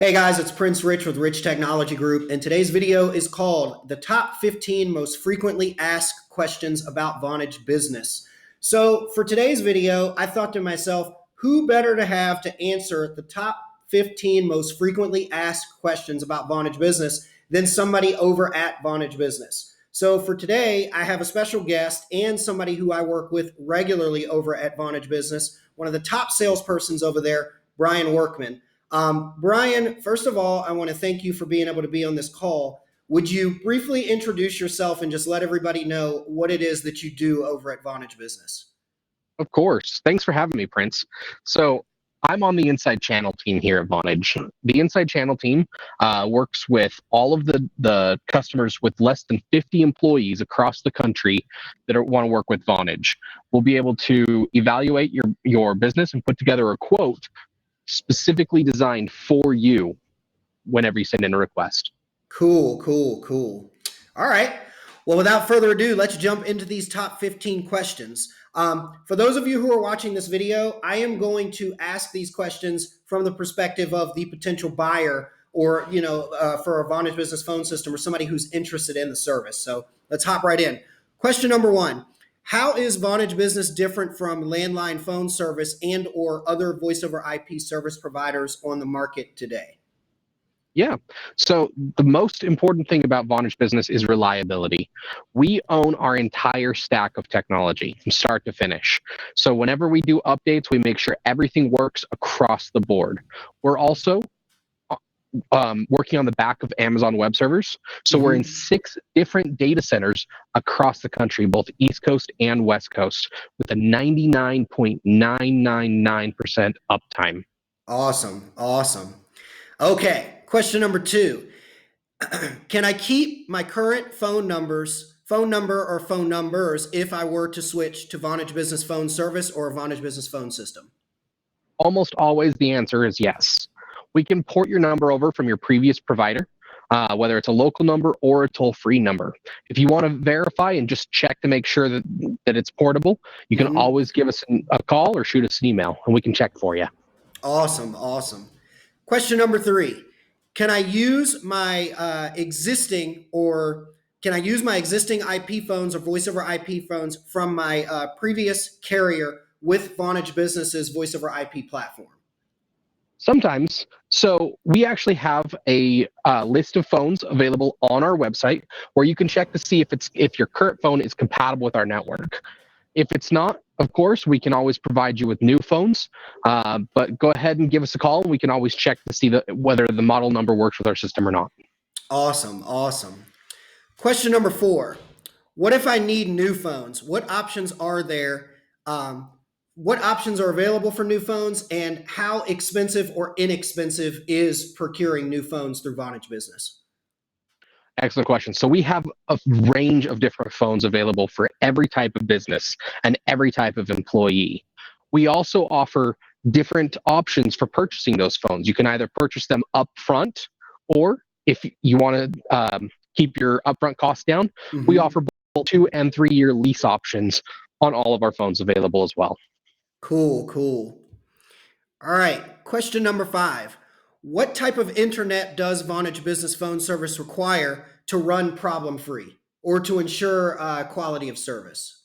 Hey guys, it's Prince Rich with Rich Technology Group, and today's video is called The Top 15 Most Frequently Asked Questions About Vonage Business. So for today's video, I thought to myself, who better to have to answer the top 15 most frequently asked questions about Vonage Business than somebody over at Vonage Business. So for today, I have a special guest and somebody who I work with regularly over at Vonage Business, one of the top salespersons over there, Brian Workman. Brian, first of all, I want to thank you for being able to be on this call. Would you briefly introduce yourself and just let everybody know what it is that you do over at Vonage Business? Of course. Thanks for having me, Prince. So I'm on the inside channel team here at Vonage. The inside channel team works with all of the customers with less than 50 employees across the country that want to work with Vonage. We'll be able to evaluate your business and put together a quote specifically designed for you whenever you send in a request. Cool. All right. Well, without further ado, let's jump into these top 15 questions. For those of you who are watching this video, I am going to ask these questions from the perspective of the potential buyer or, for a Vonage Business phone system or somebody who's interested in the service. So let's hop right in. Question number one. How is Vonage Business different from landline phone service and or other voice over IP service providers on the market today? Yeah. So the most important thing about Vonage Business is reliability. We own our entire stack of technology from start to finish. So whenever we do updates, we make sure everything works across the board. We're also working on the back of Amazon Web Servers. So we're in 6 different data centers across the country, both East Coast and West Coast, with a 99.999% uptime. Awesome. Okay, question number 2. Can I keep my current phone number or phone numbers if I were to switch to Vonage Business phone service or a Vonage Business phone system? Almost always the answer is yes. We can port your number over from your previous provider, whether it's a local number or a toll-free number. If you want to verify and just check to make sure that it's portable, you can always give us a call or shoot us an email, and we can check for you. Awesome. Question number 3. Can I use my existing IP phones or voice over IP phones from my previous carrier with Vonage Business's voice over IP platform? Sometimes. So we actually have a list of phones available on our website where you can check to see if your current phone is compatible with our network. If it's not, of course, we can always provide you with new phones, but go ahead and give us a call, and we can always check to see whether the model number works with our system or not. Awesome. Question number 4. What if I need new phones? What options are there? What options are available for new phones, and how expensive or inexpensive is procuring new phones through Vonage Business? Excellent question. So we have a range of different phones available for every type of business and every type of employee. We also offer different options for purchasing those phones. You can either purchase them up front, or if you want to keep your upfront costs down, we offer both 2 and 3 year lease options on all of our phones available as well. Cool. All right. Question number 5. What type of internet does Vonage Business phone service require to run problem-free or to ensure quality of service?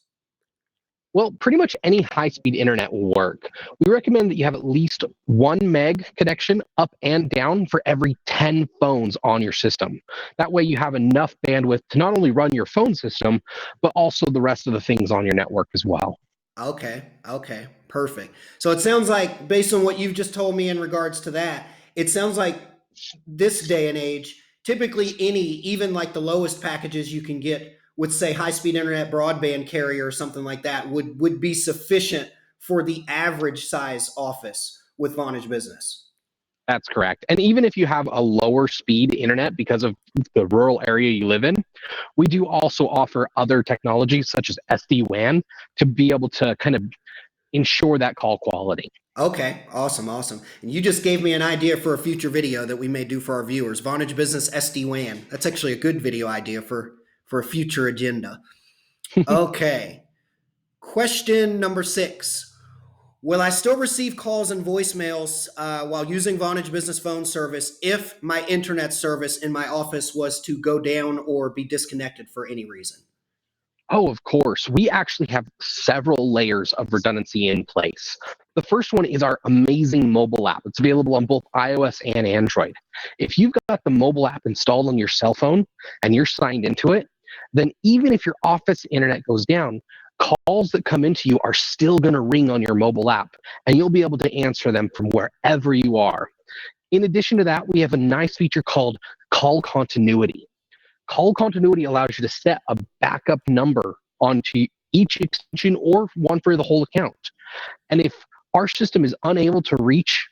Well, pretty much any high-speed internet will work. We recommend that you have at least 1 meg connection up and down for every 10 phones on your system. That way you have enough bandwidth to not only run your phone system, but also the rest of the things on your network as well. Okay, perfect. So it sounds like, based on what you've just told me in regards to that, it sounds like this day and age, typically even like the lowest packages you can get with, say, high-speed internet broadband carrier or something like that would be sufficient for the average size office with Vonage Business. That's correct. And even if you have a lower speed internet because of the rural area you live in, we do also offer other technologies such as SD-WAN to be able to kind of ensure that call quality. Okay, awesome. And you just gave me an idea for a future video that we may do for our viewers. Vonage Business SD-WAN. That's actually a good video idea for a future agenda. Okay. Question number 6. Will I still receive calls and voicemails while using Vonage Business Phone service if my internet service in my office was to go down or be disconnected for any reason? Oh, of course. We actually have several layers of redundancy in place. The first one is our amazing mobile app. It's available on both iOS and Android. If you've got the mobile app installed on your cell phone and you're signed into it, then even if your office internet goes down, calls that come into you are still going to ring on your mobile app, and you'll be able to answer them from wherever you are. In addition to that, we have a nice feature called call continuity. Call continuity allows you to set a backup number onto each extension or one for the whole account. And if our system is unable to reach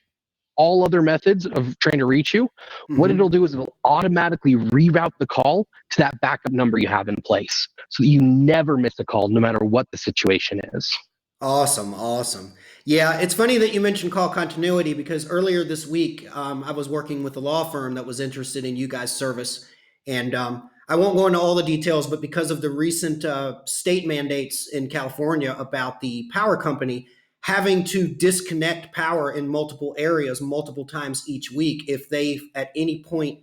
all other methods of trying to reach you, what it'll Mm-hmm. do is it'll automatically reroute the call to that backup number you have in place so that you never miss a call no matter what the situation is. Awesome, awesome. Yeah, it's funny that you mentioned call continuity because earlier this week I was working with a law firm that was interested in you guys' service, and I won't go into all the details, but because of the recent state mandates in California about the power company having to disconnect power in multiple areas multiple times each week, if they at any point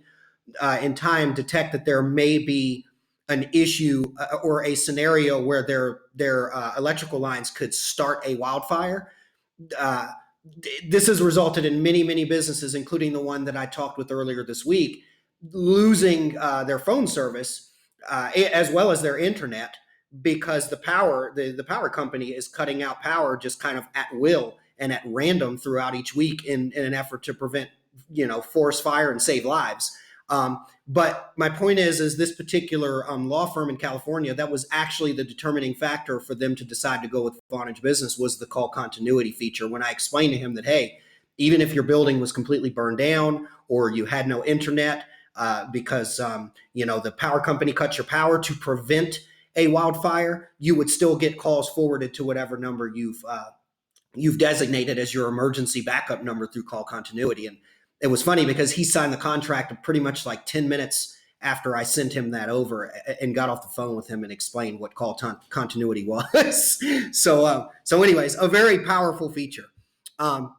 in time detect that there may be an issue or a scenario where their electrical lines could start a wildfire. Uh, this has resulted in many businesses, including the one that I talked with earlier this week, losing their phone service as well as their internet because the power company is cutting out power just kind of at will and at random throughout each week in an effort to prevent forest fire and save lives. But my point is this particular law firm in California, that was actually the determining factor for them to decide to go with Vonage Business was the call continuity feature. When I explained to him that, hey, even if your building was completely burned down or you had no internet because the power company cut your power to prevent a wildfire, you would still get calls forwarded to whatever number you've designated as your emergency backup number through call continuity. And it was funny because he signed the contract pretty much like 10 minutes after I sent him that over and got off the phone with him and explained what call continuity was. So anyways, a very powerful feature. Um,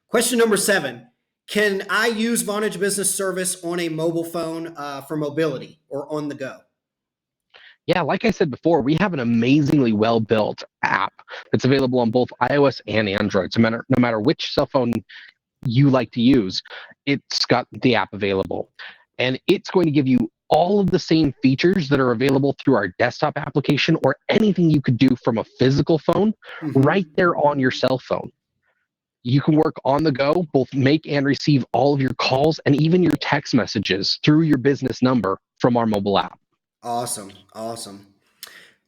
Question number 7. Can I use Vonage Business Service on a mobile phone for mobility or on the go? Yeah, like I said before, we have an amazingly well-built app that's available on both iOS and Android. So no matter which cell phone you like to use, it's got the app available. And it's going to give you all of the same features that are available through our desktop application or anything you could do from a physical phone right Mm-hmm. there on your cell phone. You can work on the go, both make and receive all of your calls and even your text messages through your business number from our mobile app. Awesome. Awesome.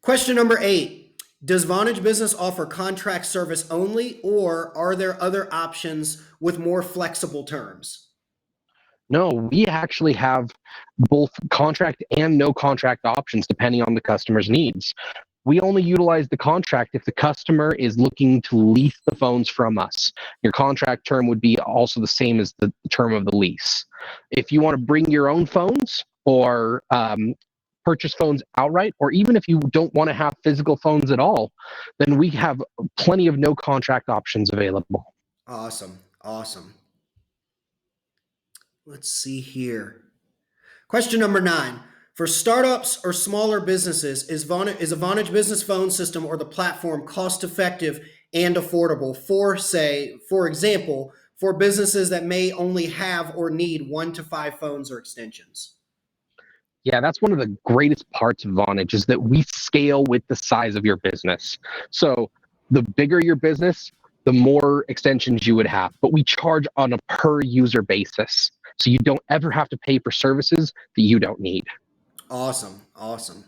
Question number 8. Does Vonage Business offer contract service only, or are there other options with more flexible terms? No, we actually have both contract and no contract options depending on the customer's needs. We only utilize the contract if the customer is looking to lease the phones from us. Your contract term would be also the same as the term of the lease. If you want to bring your own phones or purchase phones outright, or even if you don't want to have physical phones at all, then we have plenty of no contract options available. Awesome. Awesome. Let's see here. Question number 9. For startups or smaller businesses, is a Vonage Business phone system or the platform cost effective and affordable for, say, for example, for businesses that may only have or need 1 to 5 phones or extensions? Yeah, that's one of the greatest parts of Vonage is that we scale with the size of your business. So the bigger your business, the more extensions you would have. But we charge on a per user basis. So you don't ever have to pay for services that you don't need. Awesome. Awesome.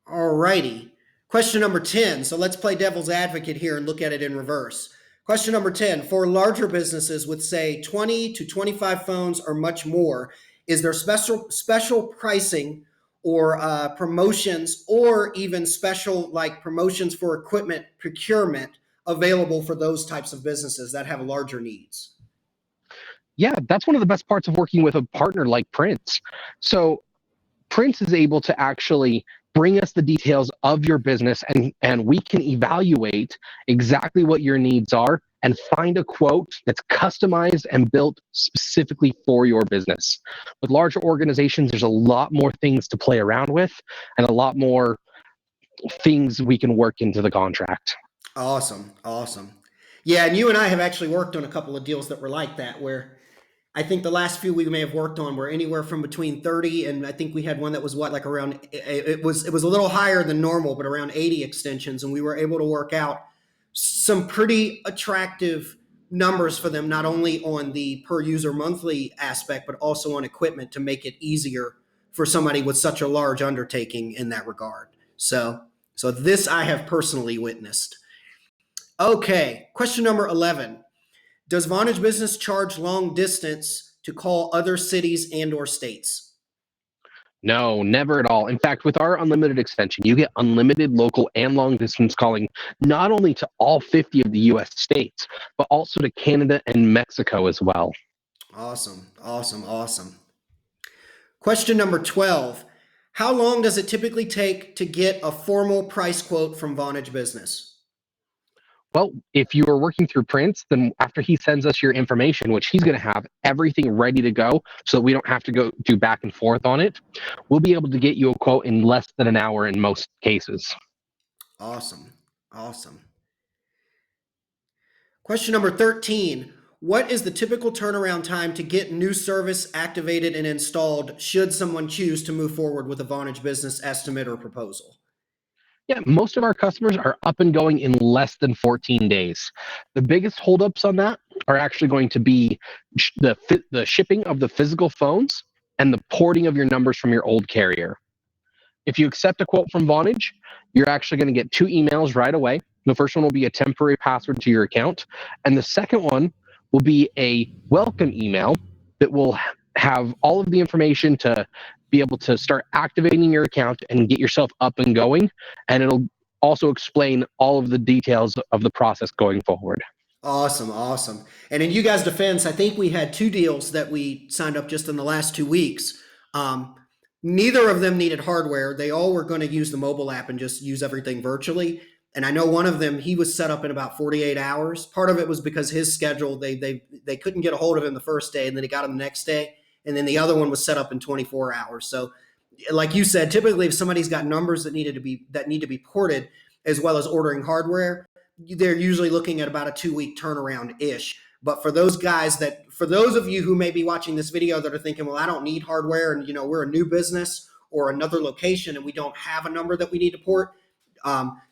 All righty. Question number 10. So let's play devil's advocate here and look at it in reverse. Question number 10. For larger businesses with, say, 20 to 25 phones or much more, is there special pricing or promotions or even special like promotions for equipment procurement available for those types of businesses that have larger needs? Yeah, that's one of the best parts of working with a partner like Prince. So Prince is able to actually bring us the details of your business, and we can evaluate exactly what your needs are and find a quote that's customized and built specifically for your business. With larger organizations, there's a lot more things to play around with and a lot more things we can work into the contract. Awesome. Awesome. Yeah. And you and I have actually worked on a couple of deals that were like that, where I think the last few we may have worked on were anywhere from between 30, and I think we had one that was like around, it was a little higher than normal, but around 80 extensions. And we were able to work out some pretty attractive numbers for them, not only on the per user monthly aspect, but also on equipment to make it easier for somebody with such a large undertaking in that regard. So this I have personally witnessed. Okay, question number 11. Does Vonage Business charge long distance to call other cities and or states? No, never at all. In fact, with our unlimited extension, you get unlimited local and long distance calling, not only to all 50 of the US states, but also to Canada and Mexico as well. Awesome, awesome, awesome. Question number 12. How long does it typically take to get a formal price quote from Vonage Business? Well, if you are working through Prince, then after he sends us your information, which he's going to have everything ready to go so that we don't have to go do back and forth on it, we'll be able to get you a quote in less than an hour in most cases. Awesome, awesome. Question number 13. What is the typical turnaround time to get new service activated and installed should someone choose to move forward with a Vonage Business estimate or proposal? Yeah, most of our customers are up and going in less than 14 days. The biggest holdups on that are actually going to be the shipping of the physical phones and the porting of your numbers from your old carrier. If you accept a quote from Vonage, you're actually going to get 2 emails right away. The first one will be a temporary password to your account, and the second one will be a welcome email that will have all of the information to be able to start activating your account and get yourself up and going. And it'll also explain all of the details of the process going forward. Awesome, awesome. And in you guys' defense, I think we had 2 deals that we signed up just in the last 2 weeks. Neither of them needed hardware. They all were going to use the mobile app and just use everything virtually. And I know one of them, he was set up in about 48 hours. Part of it was because his schedule, they couldn't get a hold of him the first day, and then he got him the next day. And then the other one was set up in 24 hours. So like you said, typically if somebody's got numbers that need to be ported, as well as ordering hardware, they're usually looking at about a 2-week turnaround ish. But for those of you who may be watching this video that are thinking, well, I don't need hardware, and we're a new business or another location and we don't have a number that we need to port,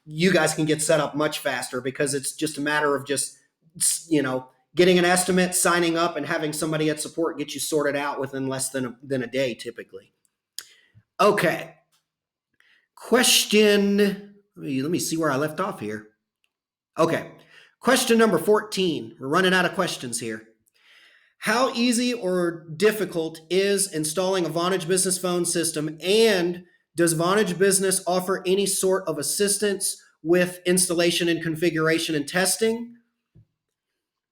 you guys can get set up much faster, because it's just a matter of just getting an estimate, signing up, and having somebody at support get you sorted out within less than a day typically. Okay. Question. Let me see where I left off here. Okay. Question number 14. We're running out of questions here. How easy or difficult is installing a Vonage Business phone system, and does Vonage Business offer any sort of assistance with installation and configuration and testing?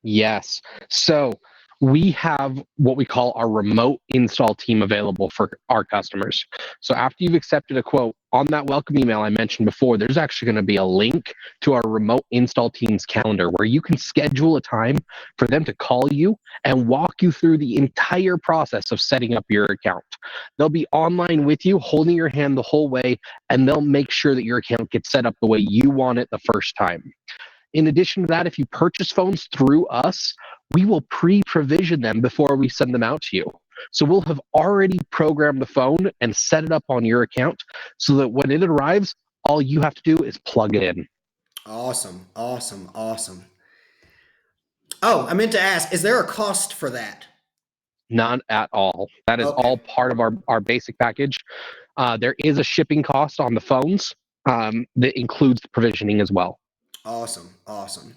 Yes. So we have what we call our remote install team available for our customers. So after you've accepted a quote, on that welcome email I mentioned before, there's actually going to be a link to our remote install team's calendar where you can schedule a time for them to call you and walk you through the entire process of setting up your account. They'll be online with you, holding your hand the whole way, and they'll make sure that your account gets set up the way you want it the first time. In addition to that, if you purchase phones through us, we will pre-provision them before we send them out to you. So we'll have already programmed the phone and set it up on your account so that when it arrives, all you have to do is plug it in. Awesome, awesome, awesome. Oh, I meant to ask, is there a cost for that? Not at all. That is all part of our basic package. There is a shipping cost on the phones that includes the provisioning as well. Awesome, awesome.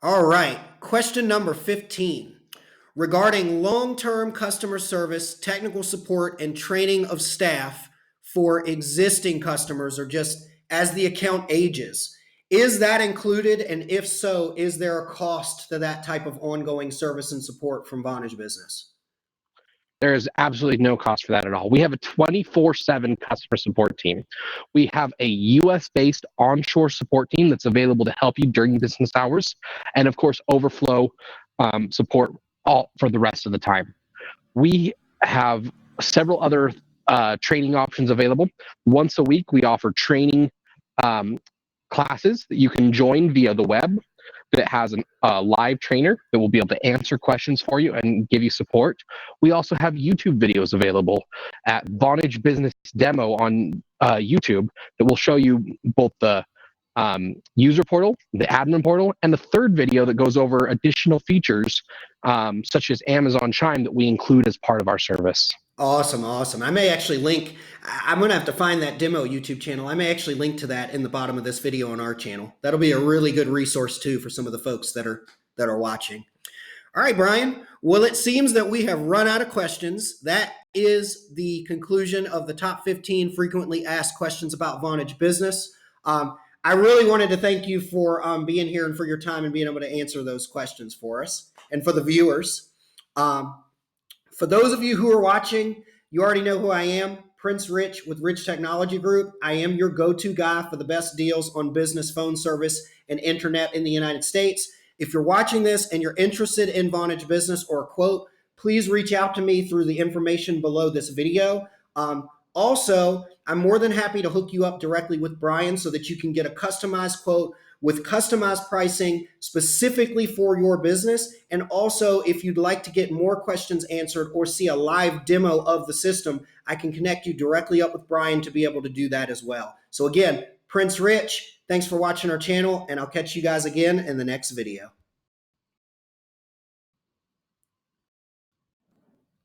All right, question number 15. Regarding long-term customer service, technical support, and training of staff for existing customers, or just as the account ages, is that included? And if so, is there a cost to that type of ongoing service and support from Vonage Business? There is absolutely no cost for that at all. We have a 24/7 customer support team. We have a US-based onshore support team that's available to help you during business hours, and of course, overflow support all for the rest of the time. We have several other training options available. Once a week, we offer training um, classes that you can join via the web that has a live trainer that will be able to answer questions for you and give you support. We also have YouTube videos available at Vonage Business Demo on YouTube that will show you both the user portal, the admin portal, and the third video that goes over additional features such as Amazon Chime that we include as part of our service. Awesome, awesome. I may actually link, I'm going to have to find that demo YouTube channel. I may actually link to that in the bottom of this video on our channel. That'll be a really good resource too for some of the folks that are watching. All right, Brian. Well, it seems that we have run out of questions. That is the conclusion of the top 15 frequently asked questions about Vonage Business. I really wanted to thank you for being here and for your time and being able to answer those questions for us and for the viewers. For those of you who are watching, you already know who I am, Prince Rich with Rich Technology Group. I am your go-to guy for the best deals on business phone service and internet in the United States. If you're watching this and you're interested in Vonage Business or a quote, please reach out to me through the information below this video. Also, I'm more than happy to hook you up directly with Brian so that you can get a customized quote with customized pricing specifically for your business. And also, if you'd like to get more questions answered or see a live demo of the system, I can connect you directly up with Brian to be able to do that as well. So again, Prince Rich, thanks for watching our channel, and I'll catch you guys again in the next video.